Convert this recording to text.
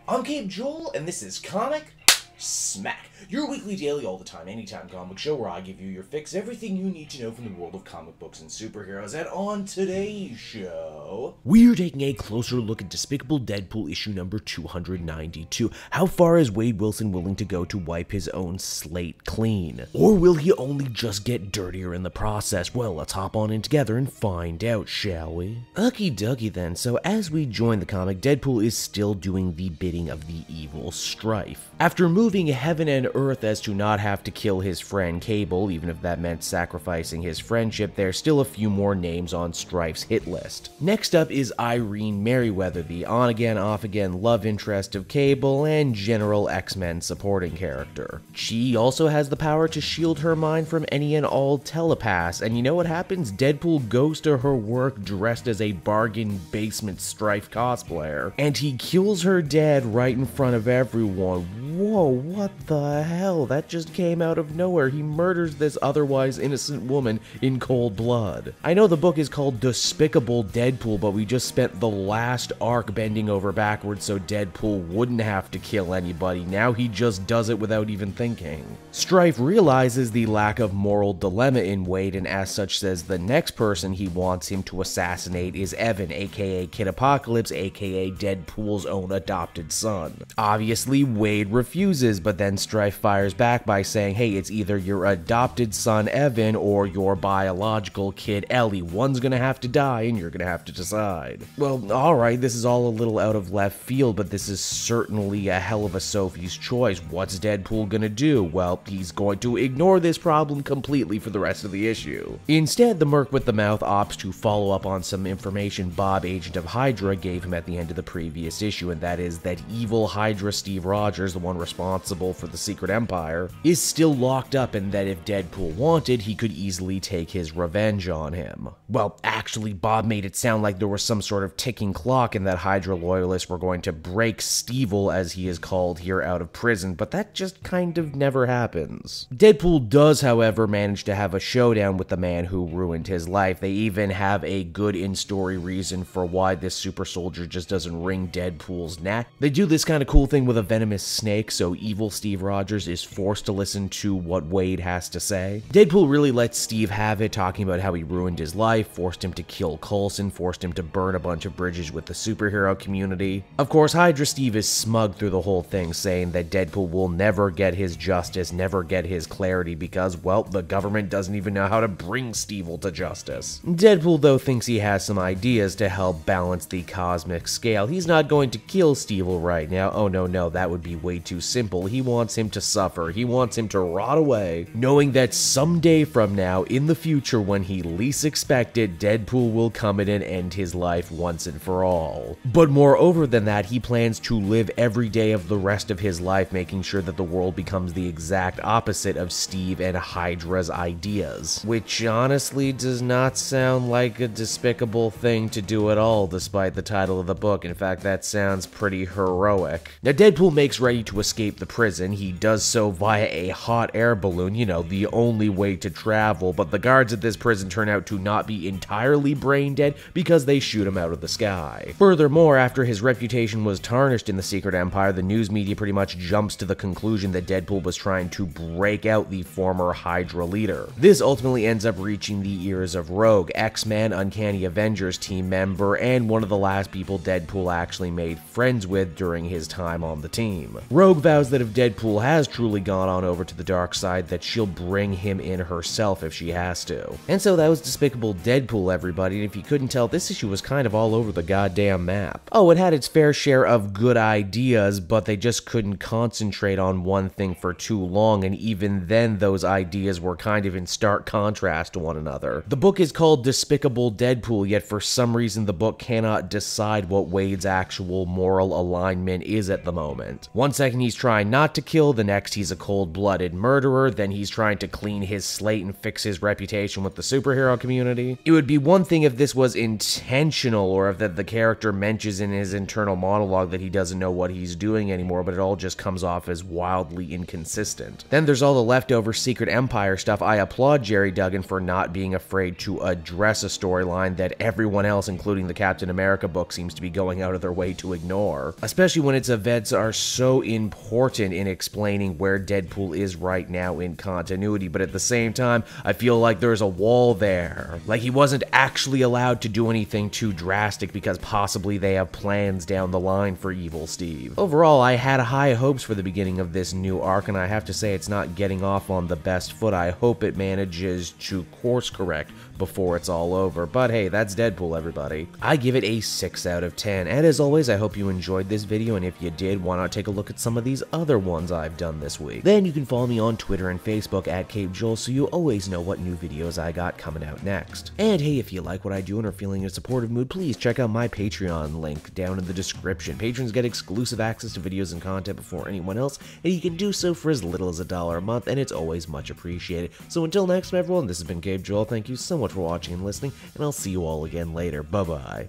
I'm Gabe Joel, and this is Comic Smack, your weekly daily all the time, anytime comic show where I give you your fix, everything you need to know from the world of comic books and superheroes. And on today's show, we're taking a closer look at Despicable Deadpool issue number 292. How far is Wade Wilson willing to go to wipe his own slate clean? Or will he only just get dirtier in the process? Well, let's hop on in together and find out, shall we? Okie dokie then. So as we join the comic, Deadpool is still doing the bidding of the evil Strife. After moving heaven and earth as to not have to kill his friend Cable, even if that meant sacrificing his friendship, there's still a few more names on Strife's hit list. Next up is Irene Merriweather, the on-again, off-again love interest of Cable and general X-Men supporting character. She also has the power to shield her mind from any and all telepaths, and you know what happens? Deadpool goes to her work dressed as a bargain basement Strife cosplayer, and he kills her dead right in front of everyone. Whoa, what the hell? That just came out of nowhere. He murders this otherwise innocent woman in cold blood. I know the book is called Despicable Deadpool, but we just spent the last arc bending over backwards so Deadpool wouldn't have to kill anybody. Now he just does it without even thinking. Strife realizes the lack of moral dilemma in Wade, and as such says the next person he wants him to assassinate is Evan, aka Kid Apocalypse, aka Deadpool's own adopted son. Obviously, Wade refuses, but then Strife fires back by saying, hey, it's either your adopted son Evan or your biological kid Ellie. One's gonna have to die and you're gonna have to decide. Well, alright, this is all a little out of left field, but this is certainly a hell of a Sophie's choice. What's Deadpool gonna do? Well, he's going to ignore this problem completely for the rest of the issue. Instead, the Merc with the Mouth opts to follow up on some information Bob, agent of Hydra, gave him at the end of the previous issue, and that is that evil Hydra Steve Rogers, the one responsible for the Secret Empire, is still locked up, and that if Deadpool wanted, he could easily take his revenge on him. Well, actually, Bob made it sound like there was some sort of ticking clock and that Hydra loyalists were going to break Stevil, as he is called here, out of prison, but that just kind of never happens. Deadpool does, however, manage to have a showdown with the man who ruined his life. They even have a good in-story reason for why this super soldier just doesn't wring Deadpool's neck. They do this kind of cool thing with a venomous snake, so evil Steve Rogers is forced to listen to what Wade has to say. Deadpool really lets Steve have it, talking about how he ruined his life, forced him to kill Coulson, forced him to burn a bunch of bridges with the superhero community. Of course, Hydra Steve is smug through the whole thing, saying that Deadpool will never get his justice, never get his clarity, because, well, the government doesn't even know how to bring Stevil to justice. Deadpool, though, thinks he has some ideas to help balance the cosmic scale. He's not going to kill Stevil right now. Oh no, that would be way too simple. He wants him to suffer. He wants him to rot away, knowing that someday from now, in the future, when he least expects it, Deadpool will come in and end his life once and for all. But moreover than that, he plans to live every day of the rest of his life making sure that the world becomes the exact opposite of Steve and Hydra's ideas, which honestly does not sound like a despicable thing to do at all, despite the title of the book. In fact, that sounds pretty heroic. Now, Deadpool makes ready to escape the prison. He does so via a hot air balloon, you know, the only way to travel, but the guards at this prison turn out to not be entirely brain dead because they shoot him out of the sky. Furthermore, after his reputation was tarnished in the Secret Empire, the news media pretty much jumps to the conclusion that Deadpool was trying to break out the former Hydra leader. This ultimately ends up reaching the ears of Rogue, X-Men Uncanny Avengers team member, and one of the last people Deadpool actually made friends with during his time on the team. Rogue vows that if Deadpool has truly gone on over to the dark side, that she'll bring him in herself if she has to. And so that was Despicable Deadpool, everybody, and if you couldn't tell, this issue was kind of all over the goddamn map. Oh, it had its fair share of good ideas, but they just couldn't concentrate on one thing for too long, and even then those ideas were kind of in stark contrast to one another. The book is called Despicable Deadpool, yet for some reason the book cannot decide what Wade's actual moral alignment is at the moment. One second he's he's trying not to kill, the next he's a cold-blooded murderer, then he's trying to clean his slate and fix his reputation with the superhero community. It would be one thing if this was intentional, or if the character mentions in his internal monologue that he doesn't know what he's doing anymore, but it all just comes off as wildly inconsistent. Then there's all the leftover Secret Empire stuff. I applaud Jerry Duggan for not being afraid to address a storyline that everyone else, including the Captain America book, seems to be going out of their way to ignore. Especially when its events are so important in explaining where Deadpool is right now in continuity, but at the same time, I feel like there's a wall there. Like he wasn't actually allowed to do anything too drastic because possibly they have plans down the line for Evil Steve. Overall, I had high hopes for the beginning of this new arc, and I have to say it's not getting off on the best foot. I hope it manages to course correct before it's all over, but hey, that's Deadpool, everybody. I give it a 6 out of 10, and as always, I hope you enjoyed this video, and if you did, why not take a look at some of these other ones I've done this week. Then you can follow me on Twitter and Facebook at Cape Joel, so you always know what new videos I got coming out next. And hey, if you like what I do and are feeling in a supportive mood, please check out my Patreon link down in the description. Patrons get exclusive access to videos and content before anyone else, and you can do so for as little as $1 a month, and it's always much appreciated. So until next time, everyone, this has been Cape Joel. Thank you so much for watching and listening, and I'll see you all again later. Bye-bye.